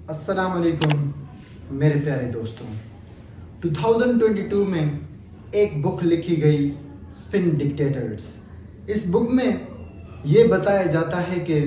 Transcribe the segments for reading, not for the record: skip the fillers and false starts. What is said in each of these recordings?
अस्सलाम वालेकुम मेरे प्यारे दोस्तों। 2022 में एक बुक लिखी गई, स्पिन डिक्टेटर्स। इस बुक में ये बताया जाता है कि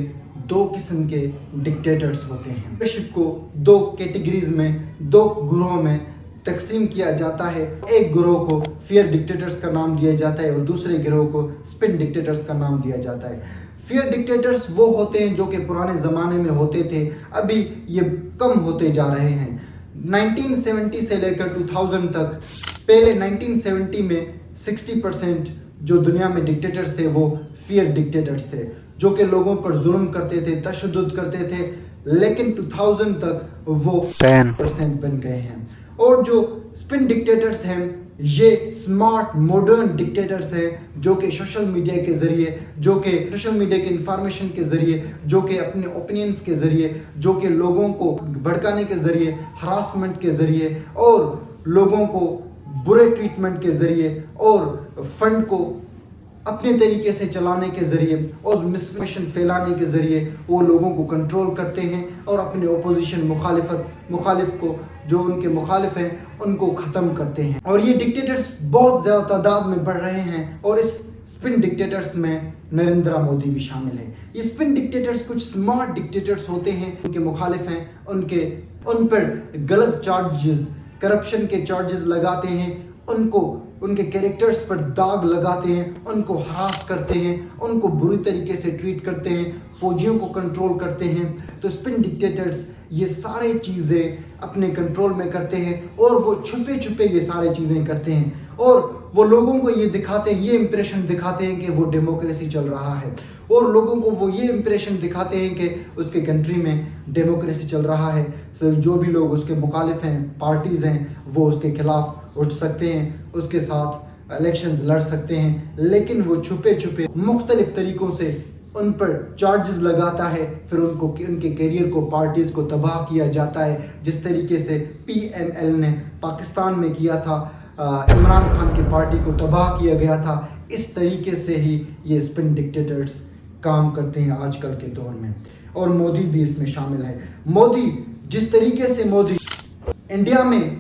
दो किस्म के डिक्टेटर्स होते हैं। लीडरशिप को दो कैटेगरीज में, दो ग्रोह में तकसीम किया जाता है। एक ग्रोह को फियर डिक्टेटर्स का नाम दिया जाता है और दूसरे गिरोह को स्पिन डिक्टेटर्स का नाम दिया जाता है। फियर डिक्टेटर्स वो होते हैं जो कि पुराने ज़माने में होते थे, अभी ये कम होते जा रहे हैं। 1970 से लेकर 2000 तक, पहले 1970 में 60% जो दुनिया में डिक्टेटर्स थे वो फियर डिक्टेटर्स थे, जो कि लोगों पर जुल्म करते थे, तशद्दुद करते थे। लेकिन 2000 तक वो 10% बन गए हैं। और जो स्पिन डिक्टेटर्स हैं, ये स्मार्ट मॉडर्न डिक्टेटर्स हैं जो कि सोशल मीडिया के ज़रिए, जो कि सोशल मीडिया के इंफॉर्मेशन के ज़रिए, जो कि अपने ओपिनियंस के ज़रिए, जो कि लोगों को भड़काने के ज़रिए, हरासमेंट के ज़रिए और लोगों को बुरे ट्रीटमेंट के ज़रिए और फंड को अपने तरीके से चलाने के ज़रिए और मिसइन्फॉर्मेशन फैलाने के ज़रिए वो लोगों को कंट्रोल करते हैं और अपने ओपोजिशन मुखालिफ को, जो उनके मुखालिफ हैं, उनको ख़त्म करते हैं। और ये डिक्टेटर्स बहुत ज़्यादा तादाद में बढ़ रहे हैं और इस स्पिन डिक्टेटर्स में नरेंद्र मोदी भी शामिल है। ये स्पिन डिक्टेटर्स कुछ स्मार्ट डिक्टेटर्स होते हैं, उनके मुखालिफ हैं, उन पर गलत चार्जेस, करप्शन के चार्जेस लगाते हैं, उनके कैरेक्टर्स पर दाग लगाते हैं, उनको हरास करते हैं, उनको बुरी तरीके से ट्रीट करते हैं, फौजियों को कंट्रोल करते हैं। तो स्पिन डिक्टेटर्स ये सारी चीज़ें अपने कंट्रोल में करते हैं और वो छुपे छुपे ये सारी चीज़ें करते हैं और वो लोगों को ये दिखाते हैं, ये इंप्रेशन दिखाते हैं कि वो डेमोक्रेसी चल रहा है, और लोगों को वो ये इंप्रेशन दिखाते हैं कि उसके कंट्री में डेमोक्रेसी चल रहा है। सो जो भी लोग उसके मुखालिफ हैं, पार्टीज़ हैं, वो उसके खिलाफ उठ सकते हैं, उसके साथ इलेक्शंस लड़ सकते हैं। लेकिन वो छुपे छुपे मुख्तलिफ तरीक़ों से उन पर चार्जेस लगाता है, फिर उनके करियर को, पार्टीज़ को तबाह किया जाता है, जिस तरीके से PML ने पाकिस्तान में किया था, इमरान खान की पार्टी को तबाह किया गया था। इस तरीके से ही ये स्पिन डिक्टेटर्स काम करते हैं आजकल के दौर में, और मोदी भी इसमें शामिल है। जिस तरीके से मोदी इंडिया में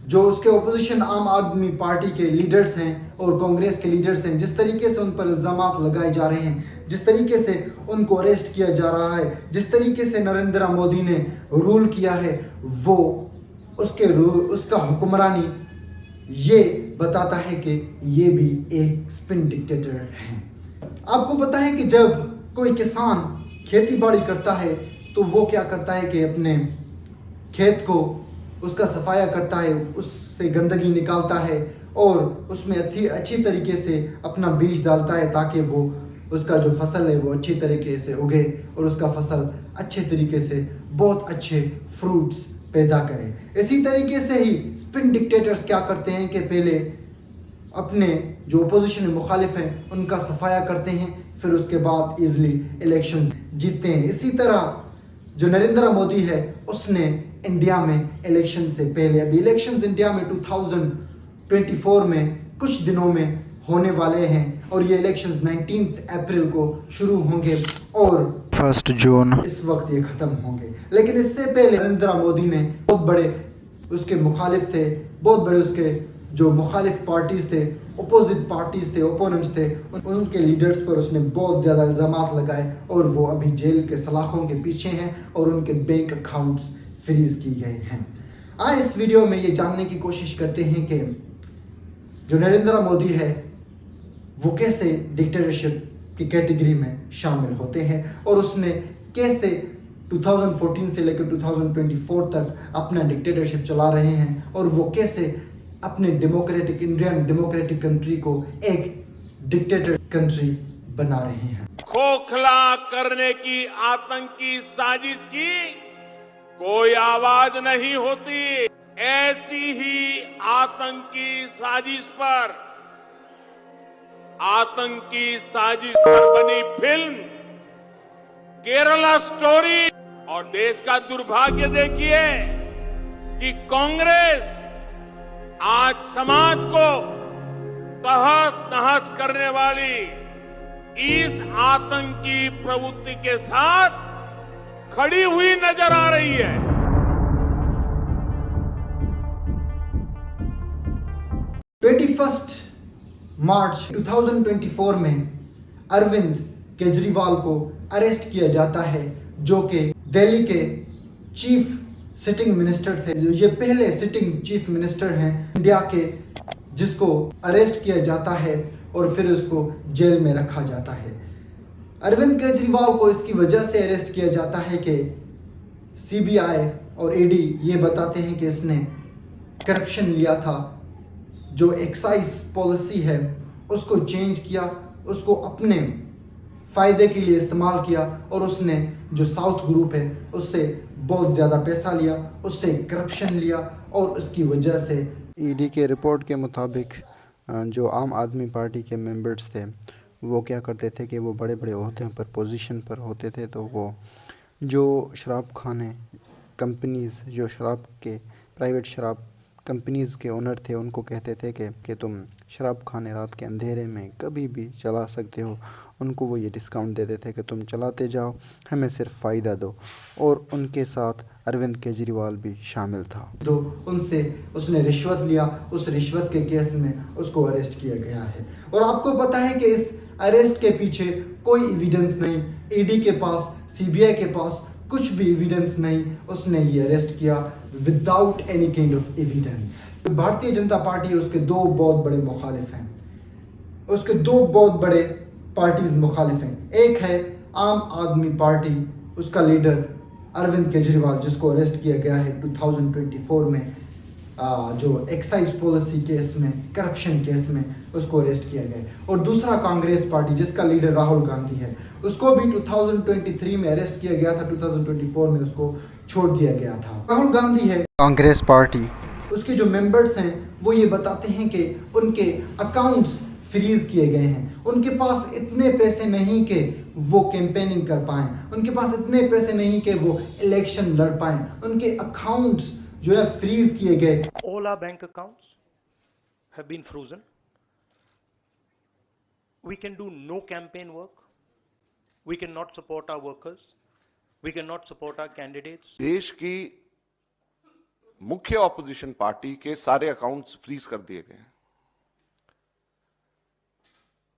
जो उसके ओपोजिशन आम आदमी पार्टी के लीडर्स हैं और कांग्रेस के लीडर्स हैं, जिस तरीके से उन पर इल्ज़ामात लगाए जा रहे हैं, जिस तरीके से उनको अरेस्ट किया जा रहा है, जिस तरीके से नरेंद्र मोदी ने रूल किया है, वो उसका हुक्मरानी ये बताता है कि ये भी एक स्पिन डिक्टेटर है। आपको पता है कि जब कोई किसान खेती बाड़ी करता है तो वो क्या करता है कि अपने खेत को, उसका सफाया करता है, उससे गंदगी निकालता है और उसमें अच्छी तरीके से अपना बीज डालता है, ताकि वो उसका जो फसल है वो अच्छी तरीके से उगे और उसका फसल अच्छे तरीके से बहुत अच्छे फ्रूट्स पैदा करे। इसी तरीके से ही स्पिन डिक्टेटर्स क्या करते हैं कि पहले अपने जो ओपोजिशन मुखालिफ हैं उनका सफाया करते हैं, फिर उसके बाद इजली इलेक्शन जीतते हैं। इसी तरह जो नरेंद्र मोदी है, उसने इंडिया में इलेक्शन से पहले, अभी इलेक्शंस इंडिया में 2024 में कुछ दिनों में होने वाले हैं और ये इलेक्शंस 19 अप्रैल को शुरू होंगे और 1 जून इस वक्त ये ख़त्म होंगे। लेकिन इससे पहले नरेंद्र मोदी ने बहुत बड़े उसके मुखालिफ थे, बहुत बड़े उसके जो मुखालिफ पार्टीज़ थे, अपोजिट पार्टीज़ थे, ओपोनेंट्स थे, उनके लीडर्स पर उसने बहुत ज़्यादा इल्ज़ामात लगाए और वो अभी जेल के सलाखों के पीछे हैं और उनके बैंक अकाउंट्स फ्रीज की गए हैं। आज इस वीडियो में ये जानने की कोशिश करते हैं कि जो नरेंद्र मोदी है वो कैसे डिक्टेटरशिप की कैटेगरी में शामिल होते हैं और उसने कैसे 2014 से लेकर 2024 तक अपना डिक्टेटरशिप चला रहे हैं और वो कैसे अपने इंडियन डेमोक्रेटिक कंट्री को एक डिक्टेटर कंट्री बना रहे हैं। खोखला करने की आतंकी साजिश की कोई आवाज नहीं होती। ऐसी ही आतंकी साजिश पर बनी फिल्म केरला स्टोरी, और देश का दुर्भाग्य देखिए कि कांग्रेस आज समाज को तहस नहस करने वाली इस आतंकी प्रवृत्ति के साथ खड़ी हुई नजर आ रही है। 21 मार्च 2024 में अरविंद केजरीवाल को अरेस्ट किया जाता है, जो कि दिल्ली के चीफ सिटिंग मिनिस्टर थे। ये पहले सिटिंग चीफ मिनिस्टर हैं इंडिया के, जिसको अरेस्ट किया जाता है और फिर उसको जेल में रखा जाता है। अरविंद केजरीवाल को इसकी वजह से अरेस्ट किया जाता है कि सीबीआई और ईडी ये बताते हैं कि इसने करप्शन लिया था, जो एक्साइज पॉलिसी है उसको चेंज किया, उसको अपने फायदे के लिए इस्तेमाल किया और उसने जो साउथ ग्रुप है उससे बहुत ज़्यादा पैसा लिया, उससे करप्शन लिया और उसकी वजह से ईडी के रिपोर्ट के मुताबिक जो आम आदमी पार्टी के मेंबर्स थे वो क्या करते थे कि वो बड़े बड़े ओहदों पर पोजीशन पर होते थे, तो वो जो शराब खाने कंपनीज़, जो शराब के प्राइवेट शराब कंपनीज़ के ओनर थे, उनको कहते थे कि तुम शराब खाने रात के अंधेरे में कभी भी चला सकते हो। उनको वो ये डिस्काउंट देते थे कि तुम चलाते जाओ, हमें सिर्फ फ़ायदा दो। और उनके साथ अरविंद केजरीवाल भी शामिल था। तो उनसे उसने रिश्वत लिया, उस रिश्वत के केस में उसको अरेस्ट किया गया है। और आपको पता है कि इस अरेस्ट के पीछे कोई एविडेंस नहीं, ईडी के पास, सीबीआई के पास कुछ भी एविडेंस नहीं। उसने ये अरेस्ट किया without any kind of evidence. भारतीय जनता पार्टी, उसके दो बहुत बड़े मुखालिफ हैं, उसके दो बहुत बड़े पार्टीज मुखालिफ हैं। एक है आम आदमी पार्टी, उसका लीडर अरविंद केजरीवाल, जिसको अरेस्ट किया गया है 2024 में जो एक्साइज पॉलिसी केस में, करप्शन केस में उसको अरेस्ट किया गया है। और दूसरा कांग्रेस पार्टी, जिसका लीडर राहुल गांधी है, उसको भी 2023 में अरेस्ट किया गया था, 2024 में उसको छोड़ दिया गया था। राहुल गांधी है कांग्रेस पार्टी, उसके जो मेंबर्स हैं वो ये बताते हैं कि उनके अकाउंट्स फ्रीज किए गए हैं, उनके पास इतने पैसे नहीं कि वो कैंपेनिंग कर पाएं, उनके पास इतने पैसे नहीं कि वो इलेक्शन लड़ पाएं, उनके अकाउंट्स जो है फ्रीज किए गए। All our bank accounts have been frozen. We can do no campaign work. We cannot support our workers. We cannot support our candidates. देश की मुख्य ऑपोजिशन पार्टी के सारे अकाउंट्स फ्रीज कर दिए गए हैं।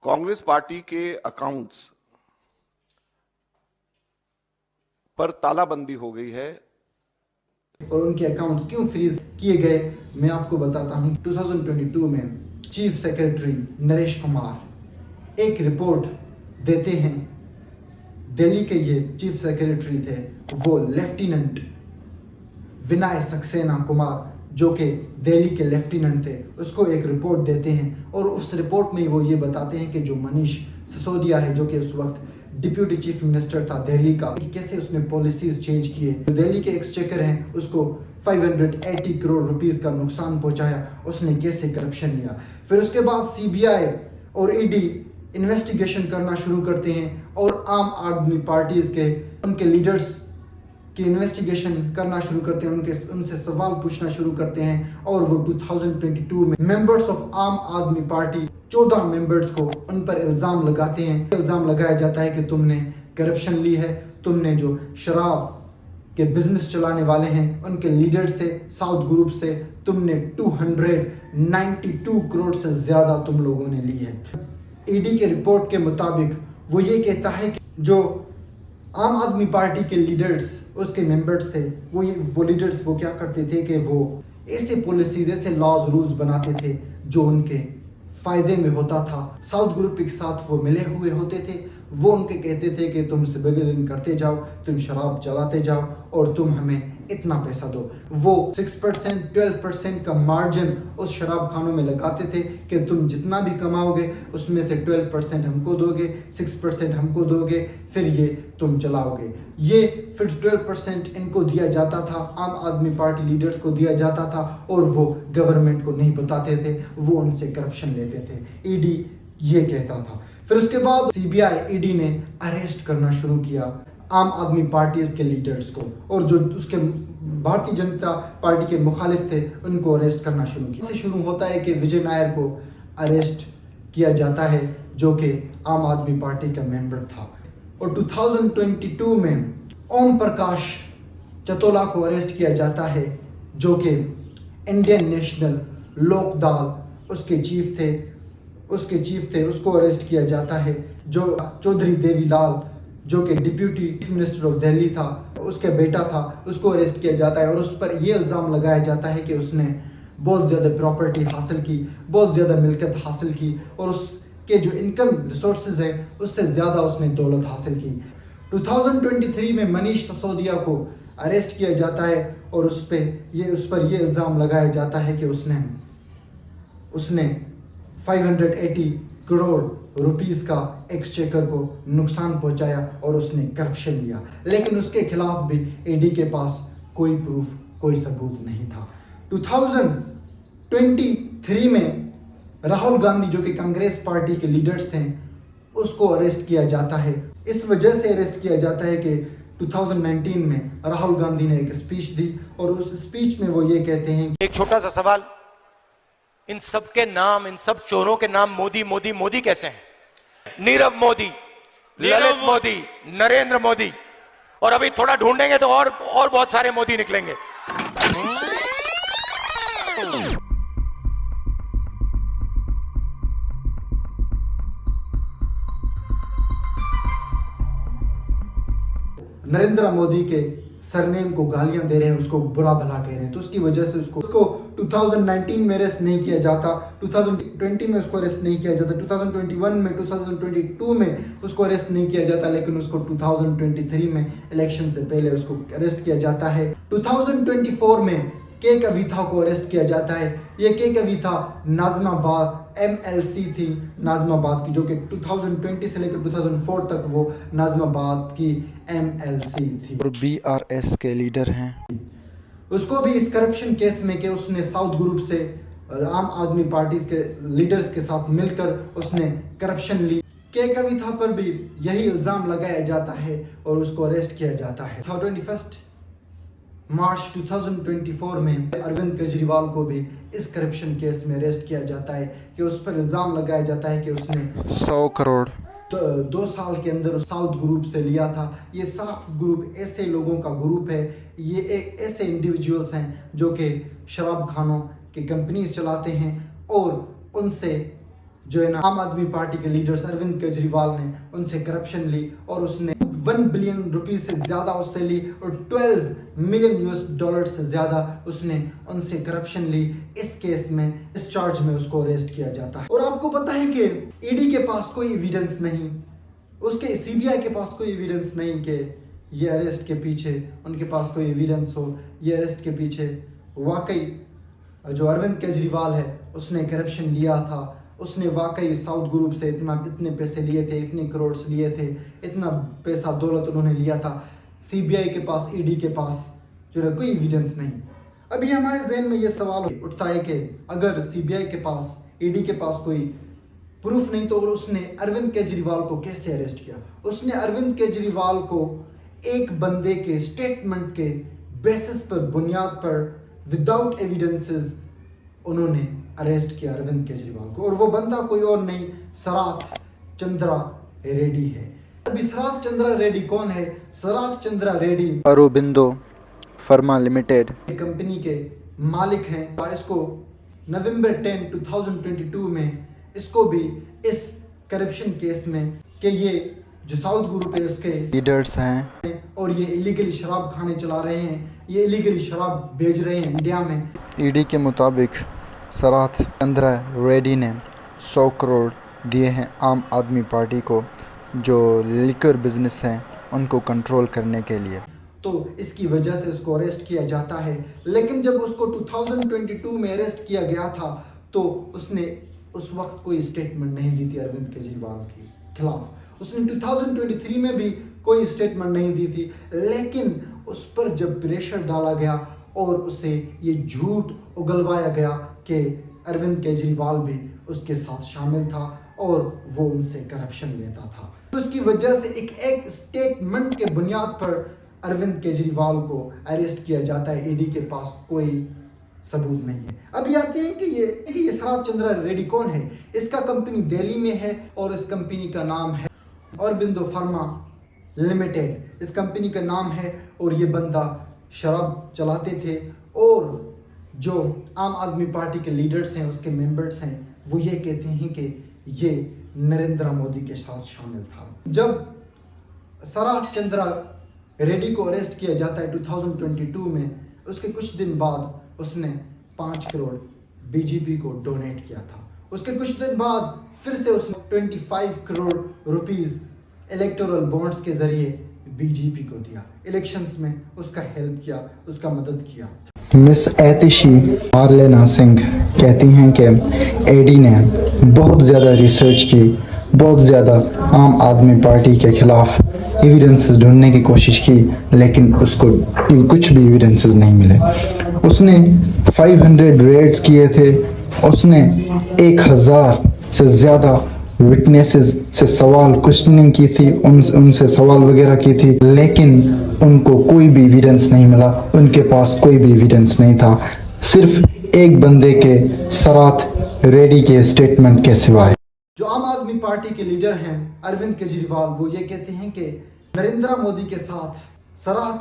कांग्रेस पार्टी के अकाउंट्स पर तालाबंदी हो गई है। और उनके अकाउंट्स क्यों फ्रीज किए गए मैं आपको बताता हूं। 2022 में चीफ सेक्रेटरी नरेश कुमार एक रिपोर्ट देते हैं। दिल्ली के ये चीफ सेक्रेटरी थे, वो लेफ्टिनेंट विनय सक्सेना कुमार, जो कि दिल्ली के लेफ्टिनेंट थे, उसको एक रिपोर्ट देते हैं। और उस रिपोर्ट में वो ये बताते हैं कि जो मनीष सिसोदिया है, जो कि उस वक्त डिप्यूटी चीफ मिनिस्टर था दिल्ली का, कैसे उसने पॉलिसीज चेंज किए। दिल्ली के एक्सचेकर हैं, उसको 580 करोड़ रुपीस का नुकसान पहुंचाया, उसने कैसे करप्शन लिया। फिर उसके बाद सीबीआई और ईडी इन्वेस्टिगेशन करना शुरू करते हैं और आम आदमी पार्टीज के उनके लीडर्स की इन्वेस्टिगेशन करना शुरू करते हैं, उनसे सवाल पूछना शुरू करते हैं। और वो 2022 में मेंबर्स ऑफ आम आदमी पार्टी 14 मेंबर्स को उन पर इल्ज़ाम लगाते हैं। इल्ज़ाम लगाया जाता है कि तुमने करप्शन ली है, तुमने जो शराब के बिजनेस चलाने वाले हैं उनके लीडर से, साउथ ग्रुप से, तुमने 292 करोड़ से ज़्यादा तुम लोगों ने ली है। ईडी के रिपोर्ट के मुताबिक वो ये कहता है कि जो आम आदमी पार्टी के लीडर्स, उसके मेंबर्स थे, वो लीडर्स वो क्या करते थे कि वो ऐसे पॉलिसीज, ऐसे लॉज रूल्स बनाते थे जो उनके फायदे में होता था। साउथ ग्रुप के साथ वो मिले हुए होते थे, वो उनके कहते थे कि तुम स्मगलिंग करते जाओ, तुम शराब चलाते जाओ और तुम हमें इतना पैसा दो। वो 6% 12% का मार्जिन उस शराब खानों में लगाते थे कि तुम जितना भी कमाओगे उसमें से 12% हमको दोगे, 6% हमको दोगे, फिर ये तुम चलाओगे। ये फिर 12% इनको दिया जाता था, आम आदमी पार्टी लीडर्स को दिया जाता था और वो गवर्नमेंट को नहीं बताते थे, वो उनसे करप्शन लेते थे। ईडी ये कहता था। फिर उसके बाद सीबीआई, ईडी ने अरेस्ट करना शुरू किया आम आदमी पार्टीज के लीडर्स को, और जो उसके भारतीय जनता पार्टी के मुखालिफ थे उनको अरेस्ट करना शुरू किया। इससे शुरू होता है कि विजय नायर को अरेस्ट किया जाता है, जो कि आम आदमी पार्टी का मेंबर था। और 2022 में ओम प्रकाश चतोला को अरेस्ट किया जाता है, जो कि इंडियन नेशनल लोकदल उसके चीफ थे, उसको अरेस्ट किया जाता है। जो चौधरी देवीलाल, जो कि deputy chief minister of Delhi था, उसके बेटा था, उसको अरेस्ट किया जाता है और उस पर यह इल्ज़ाम लगाया जाता है कि उसने बहुत ज़्यादा प्रॉपर्टी हासिल की, बहुत ज़्यादा मिल्कियत हासिल की और उसके जो इनकम रिसोर्सेज हैं उससे ज़्यादा उसने दौलत हासिल की। 2023 में मनीष सिसोदिया को अरेस्ट किया जाता है और उस पर यह इल्ज़ाम लगाया जाता है कि उसने 580 करोड़ रुपीस का एक्सचेकर को नुकसान पहुंचाया और उसने करप्शन लिया, लेकिन उसके खिलाफ भी ईडी के पास कोई प्रूफ, कोई सबूत नहीं था। 2023 में राहुल गांधी, जो कि कांग्रेस पार्टी के लीडर्स थे, उसको अरेस्ट किया जाता है। इस वजह से अरेस्ट किया जाता है कि 2019 में राहुल गांधी ने एक स्पीच दी और उस स्पीच में वो ये कहते हैं, एक छोटा सा सवाल, इन सब के नाम, इन सब चोरों के नाम मोदी मोदी मोदी कैसे हैं? नीरव मोदी, ललित मोदी, नरेंद्र मोदी, और अभी थोड़ा ढूंढेंगे तो और बहुत सारे मोदी निकलेंगे। नरेंद्र मोदी के सरनेम को गालियां दे रहे हैं, उसको बुरा भला कह रहे हैं, तो उसकी वजह से उसको 2019 में अरेस्ट नहीं किया जाता, 2020 में उसको अरेस्ट नहीं किया जाता, 2021 में, 2022 में उसको अरेस्ट नहीं किया जाता, लेकिन उसको 2023 में इलेक्शन से पहले उसको अरेस्ट किया जाता है। 2024 में के कविता को अरेस्ट किया जाता है। ये के कविता नाज़िमाबाद MLC थी नाज़िमाबाद की, जो कि 2020 से लेकर 2004 तक वो नाज़िमाबाद की MLC थी और BRS के लीडर हैं। उसको भी इस करप्शन केस में कि उसने साउथ ग्रुप से आम आदमी पार्टी के लीडर्स के साथ मिलकर उसने करप्शन ली। के कविता पर भी यही इल्ज़ाम लगाया जाता है और उसको अरेस्ट किया जाता है। 21 मार्च 2024 में अरविंद केजरीवाल को भी इस करप्शन केस में अरेस्ट किया जाता है कि उस पर इल्ज़ाम लगाया जाता है कि उसने 100 करोड़ तो 2 साल के अंदर साउथ ग्रुप से लिया था। ये साउथ ग्रुप ऐसे लोगों का ग्रुप है, ये एक ऐसे इंडिविजुअल्स हैं जो कि शराब खानों की कंपनीज चलाते हैं और उनसे जो है ना आम आदमी पार्टी के लीडर्स अरविंद केजरीवाल ने उनसे करप्शन ली और उसने 1 बिलियन रुपीस से ज़्यादा उससे ली और 12 मिलियन $US से ज़्यादा उसने उनसे करप्शन ली। इस केस में, इस चार्ज में उसको अरेस्ट किया जाता है। और आपको पता है कि ईडी के पास कोई एविडेंस नहीं, उसके CBI के पास कोई एविडेंस नहीं कि ये अरेस्ट के पीछे उनके पास कोई एविडेंस हो, ये अरेस्ट के पीछे वाकई जो अरविंद केजरीवाल है उसने करप्शन लिया था, उसने वाकई साउथ ग्रुप से इतने पैसे लिए थे, इतने करोड़ लिए थे, इतना पैसा दौलत उन्होंने लिया था। CBI के पास, ईडी के पास जो है कोई एविडेंस नहीं। अभी हमारे जहन में ये सवाल उठता है कि अगर CBI के पास, ईडी के पास कोई प्रूफ नहीं तो उसने अरविंद केजरीवाल को कैसे अरेस्ट किया? उसने अरविंद केजरीवाल को एक बंदे के स्टेटमेंट के बेसिस पर, बुनियाद पर, विदाउट एविडेंसेस उन्होंने अरेस्ट किया अरविंद केजरीवाल को, और वो बंदा कोई और नहीं, शरथ चंद्रा रेड्डी है। अभी शरथ चंद्रा रेड्डी कौन है? Sharath Chandra Reddy Aurobindo pharma limited company के मालिक हैं। इसको नवंबर 10, 2022 में इसको भी इस करप्शन केस में कि ये जो साउथ ग्रुप है उसके लीडर्स हैं और ये इलीगली शराब खाने चला रहे हैं, ये इलीगली शराब भेज रहे हैं इंडिया में। ईडी के मुताबिक शरथ चंद्रा रेड्डी ने 100 करोड़ दिए हैं आम आदमी पार्टी को, जो लिकर बिजनेस हैं उनको कंट्रोल करने के लिए। तो इसकी वजह से उसको अरेस्ट किया जाता है। लेकिन जब उसको 2022 में अरेस्ट किया गया था तो उसने उस वक्त कोई स्टेटमेंट नहीं दी थी अरविंद केजरीवाल के खिलाफ। उसने 2023 में भी कोई स्टेटमेंट नहीं दी थी, लेकिन उस पर जब प्रेशर डाला गया और उसे ये झूठ उगलवाया गया कि अरविंद केजरीवाल भी उसके साथ शामिल था और वो उनसे करप्शन लेता था, तो उसकी वजह से एक स्टेटमेंट के बुनियाद पर अरविंद केजरीवाल को अरेस्ट किया जाता है। ईडी के पास कोई सबूत नहीं है। अब आते हैं कि ये शरथ चंद्रा रेड्डी कौन है? इसका कंपनी दिल्ली में है और इस कंपनी का नाम है अरबिंदो फार्मा लिमिटेड इस कंपनी का नाम है। और ये बंदा शराब चलाते थे और जो आम आदमी पार्टी के लीडर्स हैं, उसके मेंबर्स हैं, वो ये कहते हैं कि ये नरेंद्र मोदी के साथ शामिल था। जब सराथ चंद्रा रेड्डी को अरेस्ट किया जाता है 2022 में, उसके कुछ दिन बाद उसने 5 करोड़ बीजेपी को डोनेट किया था। उसके कुछ दिन बाद फिर से उसने 25 करोड़ रुपीस इलेक्टोरल बॉन्ड्स के जरिए बीजेपी को दिया। इलेक्शंस में उसका हेल्प किया, उसका मदद किया। मिस ऐतिशी मार्लेना सिंह कहती हैं कि एडी ने बहुत ज़्यादा रिसर्च की, बहुत ज़्यादा आम आदमी पार्टी के खिलाफ एविडेंसेस ढूंढने की कोशिश की, लेकिन उसको कुछ भी एविडेंसेस नहीं मिले। उसने 500 रेड्स किए थे, उसने 1000 से ज़्यादा विटनेसेस से सवाल क्वेश्चनिंग की थी, उनसे सवाल वगैरह की थी, लेकिन उनको कोई भी एविडेंस नहीं मिला। उनके पास कोई भी एविडेंस नहीं था, सिर्फ एक बंदे के सराथ रेड्डी के स्टेटमेंट के सिवाय। जो आम आदमी पार्टी के लीडर हैं अरविंद केजरीवाल, वो ये कहते हैं कि नरेंद्र मोदी के साथ सराथ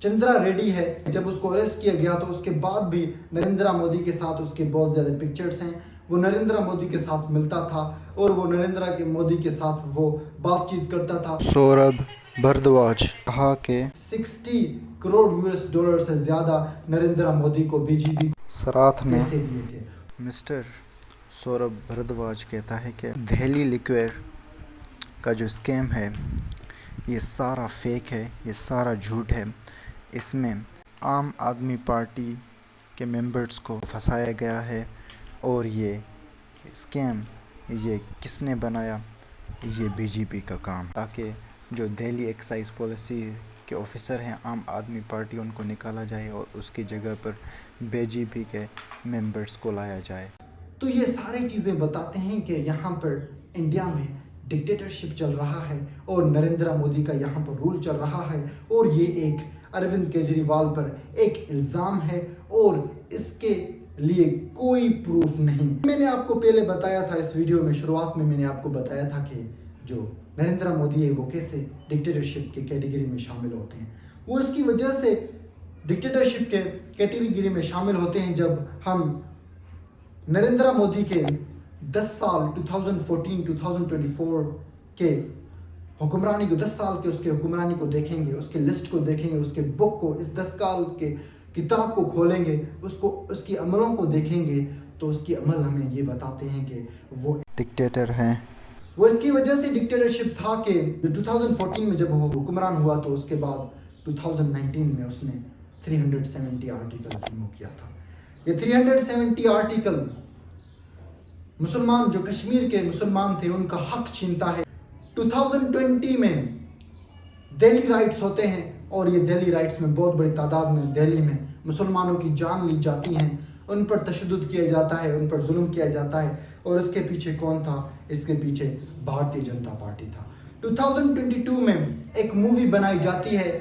चंद्रा रेड्डी है। जब उसको अरेस्ट किया गया तो उसके बाद भी नरेंद्र मोदी के साथ उसके बहुत ज़्यादा पिक्चर्स हैं। वो नरेंद्र मोदी के साथ मिलता था और वो नरेंद्र मोदी के साथ वो बातचीत करता था। सौरभ भारद्वाज कहा कि 60 करोड़ US$ से ज़्यादा नरेंद्र मोदी को बीजेपी सराथ में पैसे दिए थे। मिस्टर सौरभ भारद्वाज कहता है कि दिल्ली लिक्विड का जो स्कैम है ये सारा फेक है, ये सारा झूठ है। इसमें आम आदमी पार्टी के मेंबर्स को फंसाया गया है और ये स्कैम ये किसने बनाया, ये बीजेपी का काम, ताकि जो दिल्ली एक्साइज पॉलिसी के ऑफिसर हैं आम आदमी पार्टी, उनको निकाला जाए और उसकी जगह पर बीजेपी के मेंबर्स को लाया जाए। तो ये सारी चीज़ें बताते हैं कि यहाँ पर इंडिया में डिक्टेटरशिप चल रहा है और नरेंद्र मोदी का यहाँ पर रूल चल रहा है। और ये एक अरविंद केजरीवाल पर एक इल्ज़ाम है और इसके लिए कोई प्रूफ नहीं। मैंने आपको पहले बताया था, इस वीडियो में शुरुआत में मैंने आपको बताया था कि जो नरेंद्र मोदी है वो कैसे डिक्टेटरशिप के कैटेगरी में शामिल होते हैं। वो इसकी वजह से डिक्टेटरशिप के कैटेगरी में शामिल होते हैं जब हम नरेंद्र मोदी के 10 साल 2014-2024 के हुक्मरानी को, 10 साल के उसके हुक्मरानी को देखेंगे, उसके लिस्ट को देखेंगे, उसके बुक को, इस 10 साल के किताब को खोलेंगे, उसको उसकी अमलों को देखेंगे, तो उसकी अमल हमें ये बताते हैं कि वो डिक्टेटर हैं। वो इसकी वजह से डिक्टेटरशिप था कि 2014 में जब वो हुक्मरान हुआ तो उसके बाद 2019 में उसने 370 आर्टिकल रिमूव किया था। ये 370 आर्टिकल मुसलमान, जो कश्मीर के मुसलमान थे, उनका हक छीनता है। 2020 में दिल्ली राइट्स होते हैं और ये दिल्ली राइट्स में बहुत बड़ी तादाद में दिल्ली में मुसलमानों की जान ली जाती हैं, उन पर तशद्दुद किया जाता है, उन पर जुल्म किया जाता है। और इसके पीछे कौन था? इसके पीछे भारतीय जनता पार्टी था। 2022 में एक मूवी बनाई जाती है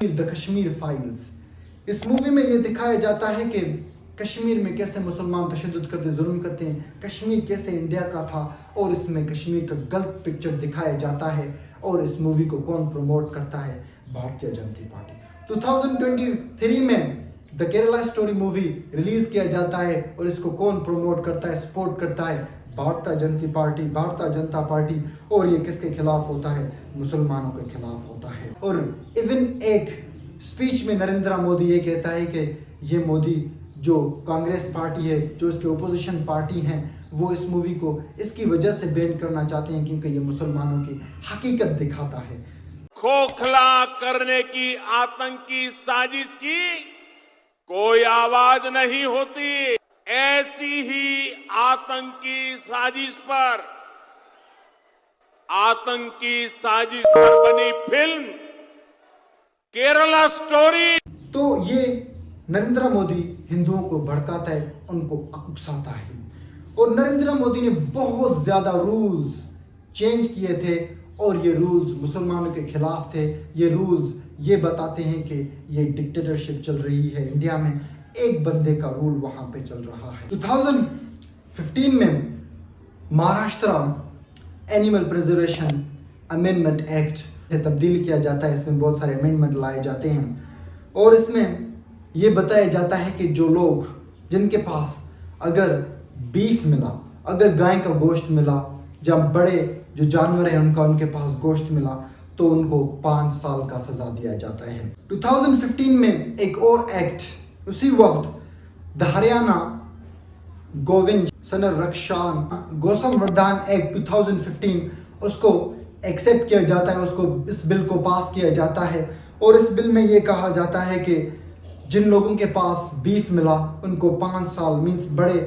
द कश्मीर फाइल्स। इस मूवी में ये दिखाया जाता है कि कश्मीर में कैसे मुसलमान तशद्दुद करते, जुल्म करते हैं, कश्मीर कैसे इंडिया का था, और इसमें कश्मीर का गलत पिक्चर दिखाया जाता है। और इस मूवी को कौन प्रमोट करता है? भारतीय जनता पार्टी। 2023 में the Kerala story movie release किया जाता है और इसको कौन प्रमोट करता है, सपोर्ट करता है? भारतीय जनता पार्टी। और ये किसके खिलाफ होता है? मुसलमानों के खिलाफ होता है। और इवन एक स्पीच में नरेंद्र मोदी ये कहता है कि ये मोदी जो कांग्रेस पार्टी है, जो इसके ओपोजिशन पार्टी हैं, वो इस मूवी को इसकी वजह से बैन करना चाहते हैं क्योंकि ये मुसलमानों की हकीकत दिखाता है। खोखला करने की आतंकी साजिश की कोई आवाज नहीं होती। ऐसी ही आतंकी साजिश पर बनी फिल्म केरला स्टोरी। तो ये नरेंद्र मोदी हिंदुओं को भड़काता है, उनको उकसाता है। और नरेंद्र मोदी ने बहुत ज्यादा रूल्स चेंज किए थे और ये रूल्स मुसलमानों के खिलाफ थे। ये रूल्स ये बताते हैं कि ये डिक्टेटरशिप चल रही है इंडिया में, एक बंदे का रूल वहां पे चल रहा है। 2015 में Maharashtra animal preservation amendment act से तब्दील किया जाता है। इसमें बहुत सारे अमेंडमेंट लाए जाते हैं और इसमें ये बताया जाता है कि जो लोग जिनके पास अगर बीफ मिला, अगर गाय का गोश्त मिला, जब बड़े जो जानवर हैं उनके पास गोश्त मिला तो उनको 5 साल का सजा दिया जाता है। 2015 में एक और एक्ट उसी वक्त द हरियाणा गोविंद संरक्षण गोसंवर्धन एक्ट 2015 उसको एक्सेप्ट किया जाता है, उसको इस बिल को पास किया जाता है और इस बिल में ये कहा जाता है कि जिन लोगों के पास बीफ मिला उनको 5 साल मीन्स बड़े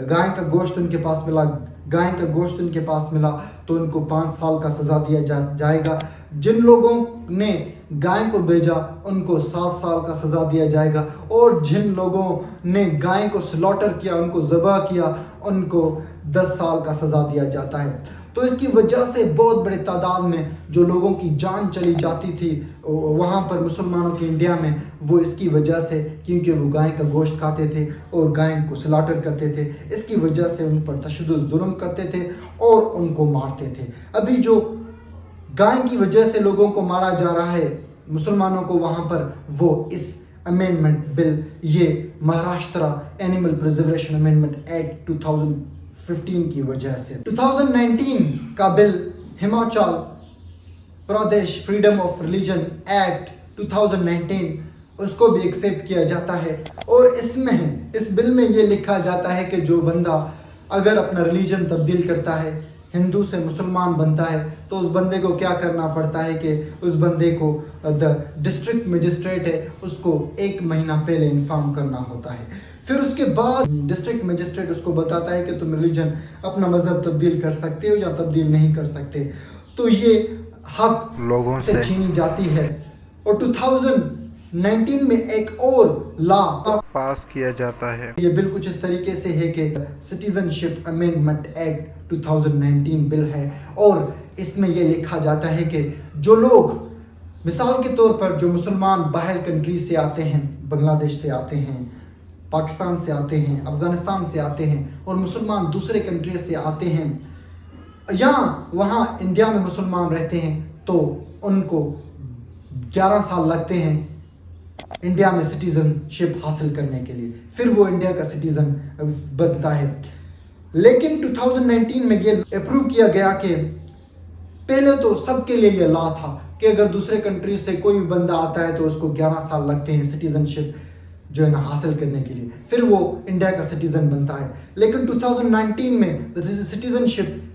गाय का गोश्त उनके पास मिला, गाय का गोश्त उनके पास मिला तो उनको 5 साल का सजा दिया जाएगा। जिन लोगों ने गाय को भेजा उनको 7 साल का सजा दिया जाएगा और जिन लोगों ने गाय को स्लॉटर किया, उनको ज़बह किया, उनको 10 साल का सजा दिया जाता है। तो इसकी वजह से बहुत बड़ी तादाद में जो लोगों की जान चली जाती थी वहाँ पर मुसलमानों के इंडिया में, वो इसकी वजह से, क्योंकि वो गाय का गोश्त खाते थे और गाय को स्लॉटर करते थे, इसकी वजह से उन पर तशद्दुद जुल्म करते थे और उनको मारते थे। अभी जो गाय की वजह से लोगों को मारा जा रहा है मुसलमानों को वहाँ पर, वो इस अमेंडमेंट बिल, ये Maharashtra animal preservation amendment act 2015 की वजह से। 2019 का bill Himachal Pradesh freedom of religion act 2019 उसको भी एक्सेप्ट किया जाता है और इसमें इस बिल में ये लिखा जाता है कि जो बंदा अगर अपना रिलीजन तब्दील करता है, हिंदू से मुसलमान बनता है, तो उस बंदे को क्या करना पड़ता है कि उस बंदे को द डिस्ट्रिक्ट मजिस्ट्रेट है उसको 1 महीना पहले इन्फॉर्म करना होता है। फिर उसके बाद डिस्ट्रिक्ट मजिस्ट्रेट उसको बताता है कि तुम रिलीजन अपना मजहब तब्दील कर सकते हो या तब्दील नहीं कर सकते। तो ये हक लोगों से छीनी जाती है। और 2019 में एक और लॉ पास किया जाता है। ये बिल कुछ इस तरीके से है कि सिटीजनशिप अमेंडमेंट एक्ट 2019 बिल है और इसमें ये लिखा जाता है कि जो लोग मिसाल के तौर पर जो मुसलमान बाहर कंट्री से आते हैं, बांग्लादेश से आते हैं, पाकिस्तान से आते हैं, अफगानिस्तान से आते हैं और मुसलमान दूसरे कंट्री से आते हैं या वहाँ इंडिया में मुसलमान रहते हैं, तो उनको 11 साल लगते हैं इंडिया में सिटीजनशिप हासिल करने के लिए, फिर वो इंडिया का सिटीजन बनता है। लेकिन 2019 में ये अप्रूव किया गया कि पहले तो सबके लिए ये लॉ था कि अगर दूसरे कंट्री से कोई भी बंदा आता है तो उसको 11 साल लगते हैं सिटीजनशिप जो है ना हासिल करने के लिए, फिर वो इंडिया का सिटीजन बनता है। लेकिन 2019 में सिटीजनशिप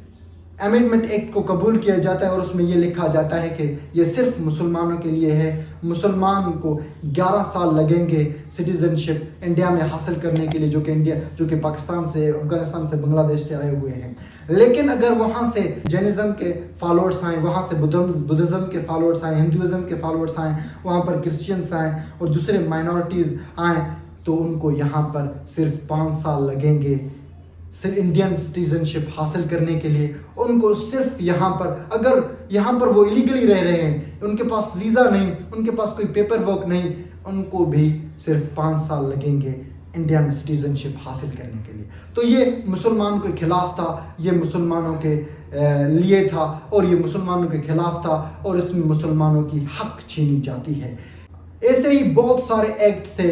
अमेंडमेंट एक्ट को कबूल किया जाता है और उसमें ये लिखा जाता है कि ये सिर्फ मुसलमानों के लिए है। मुसलमान को 11 साल लगेंगे सिटीजनशिप इंडिया में हासिल करने के लिए, जो कि पाकिस्तान से, अफगानिस्तान से, बांग्लादेश से आए हुए हैं। लेकिन अगर वहाँ से जैनिज्म के फॉलोअर्स आए, वहाँ से बुद्धिज्म के फॉलोअर्स आए, हिंदुइज्म के फॉलोअर्स आए, वहाँ पर क्रिश्चियंस आए और दूसरे माइनॉरिटीज़ आए, तो उनको यहाँ पर सिर्फ 5 साल लगेंगे सिर्फ इंडियन सिटीजनशिप हासिल करने के लिए। उनको सिर्फ यहाँ पर, अगर यहाँ पर वो इलीगली रह रहे हैं, उनके पास वीज़ा नहीं, उनके पास कोई पेपर वर्क नहीं, उनको भी सिर्फ 5 साल लगेंगे इंडिया में सिटीजनशिप हासिल करने के लिए। तो ये मुसलमानों के खिलाफ था, ये मुसलमानों के लिए था और ये मुसलमानों के खिलाफ था और इसमें मुसलमानों की हक छीनी जाती है। ऐसे ही बहुत सारे एक्ट थे,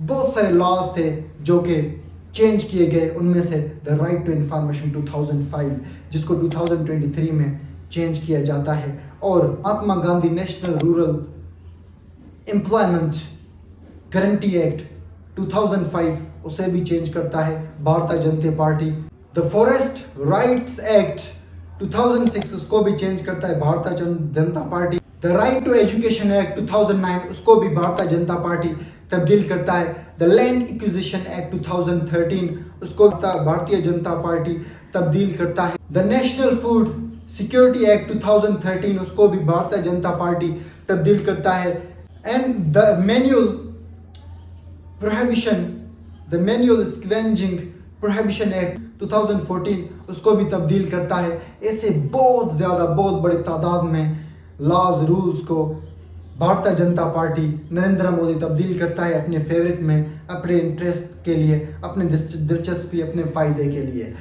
बहुत सारे लॉज थे जो कि चेंज किए गए। उनमें से द राइट टू इंफॉर्मेशन 2005 जिसको 2023 में चेंज किया जाता है और Mahatma Gandhi national rural employment guarantee act 2005 उसे भी चेंज करता है Bharatiya Janata party. The forest rights act 2006 उसको भी चेंज करता है Bharatiya Janata party. The right to education act 2009 उसको भी भारतीय जनता पार्टी तब्दील करता है। द लैंड एक्विजिशन एक्ट 2013 उसको भारतीय जनता पार्टी तब्दील करता है। The national food security act 2013 उसको भी भारतीय जनता पार्टी तब्दील करता है। And the manual prohibition, the manual scavenging prohibition act 2014 उसको भी तब्दील करता है। ऐसे बहुत ज़्यादा, बहुत बड़ी तादाद में लॉज रूल्स को भारतीय जनता पार्टी नरेंद्र मोदी तब्दील करता है अपने फेवरेट में, अपने इंटरेस्ट के लिए, अपने दिलचस्पी, अपने फ़ायदे के लिए।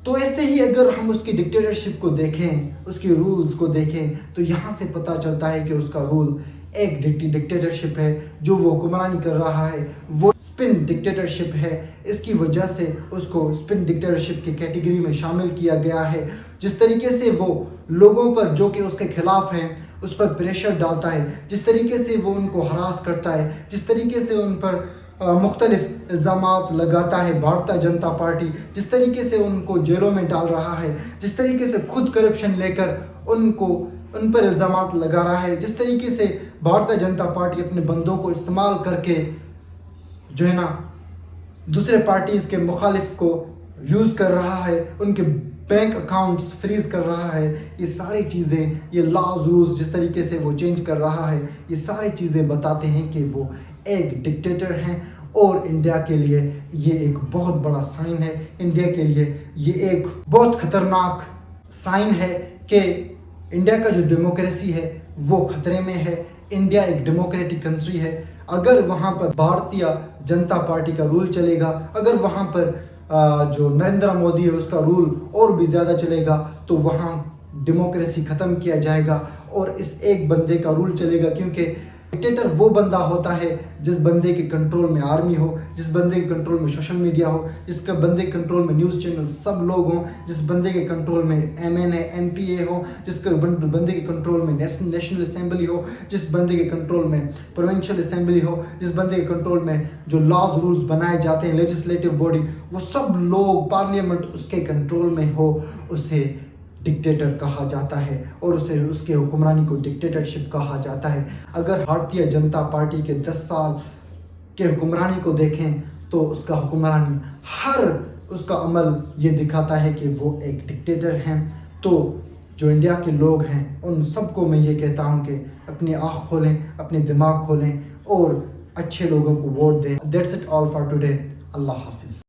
तो ऐसे ही अगर हम उसकी डिक्टेटरशिप को देखें, उसके रूल्स को देखें, तो यहाँ से पता चलता है कि उसका रूल एक डिक्टेटरशिप है। जो वो हुक्मरानी कर रहा है वो स्पिन डिक्टेटरशिप है। इसकी वजह से उसको स्पिन डिक्टेटरशिप की कैटेगरी में शामिल किया गया है। जिस तरीके से वो लोगों पर जो कि उसके खिलाफ हैं उस पर प्रेशर डालता है, जिस तरीके से वो उनको हरास करता है, जिस तरीके से उन पर मुख्तलिफ इल्ज़ामात लगाता है भारतीय जनता पार्टी, जिस तरीके से उनको जेलों में डाल रहा है, जिस तरीके से खुद करप्शन लेकर उन पर इल्ज़ामात लगा रहा है, जिस तरीके से भारतीय जनता पार्टी अपने बंदों को इस्तेमाल करके जो है ना दूसरे पार्टीज़ के मुखालिफ को यूज़ कर रहा है, उनके बैंक अकाउंट्स फ्रीज कर रहा है, ये सारी चीज़ें, ये लॉज रूल्स जिस तरीके से वो चेंज कर रहा है, ये सारी चीज़ें बताते हैं कि वो एक डिक्टेटर हैं। और इंडिया के लिए ये एक बहुत बड़ा साइन है, इंडिया के लिए ये एक बहुत खतरनाक साइन है कि इंडिया का जो डेमोक्रेसी है वो खतरे में है। इंडिया एक डेमोक्रेटिक कंट्री है। अगर वहाँ पर भारतीय जनता पार्टी का रूल चलेगा, अगर वहाँ पर जो नरेंद्र मोदी है उसका रूल और भी ज़्यादा चलेगा, तो वहाँ डेमोक्रेसी ख़त्म किया जाएगा और इस एक बंदे का रूल चलेगा। क्योंकि डिक्टेटर वो बंदा होता है जिस बंदे के कंट्रोल में आर्मी हो, जिस बंदे के कंट्रोल में सोशल मीडिया हो, जिसके बंदे के कंट्रोल में न्यूज़ चैनल सब लोग हों, जिस बंदे के कंट्रोल में MNA MPA हो, जिसके बंदे के कंट्रोल में नेशनल असेंबली हो, जिस बंदे के कंट्रोल में प्रोविंशियल असेंबली हो, जिस बंदे के कंट्रोल में जो लॉज रूल्स बनाए जाते हैं लेजिस्लेटिव बॉडी, वो सब लोग पार्लियामेंट उसके कंट्रोल में हो, उसे डिक्टेटर कहा जाता है और उसे उसके हुक्मरानी को डिक्टेटरशिप कहा जाता है। अगर भारतीय जनता पार्टी के 10 साल के हुक्मरानी को देखें तो उसका हुक्मरानी हर उसका अमल ये दिखाता है कि वो एक डिक्टेटर हैं। तो जो इंडिया के लोग हैं उन सबको मैं ये कहता हूँ कि अपनी आँख खोलें, अपने दिमाग खोलें और अच्छे लोगों को वोट दें। That's it all for today. अल्लाह हाफिज़।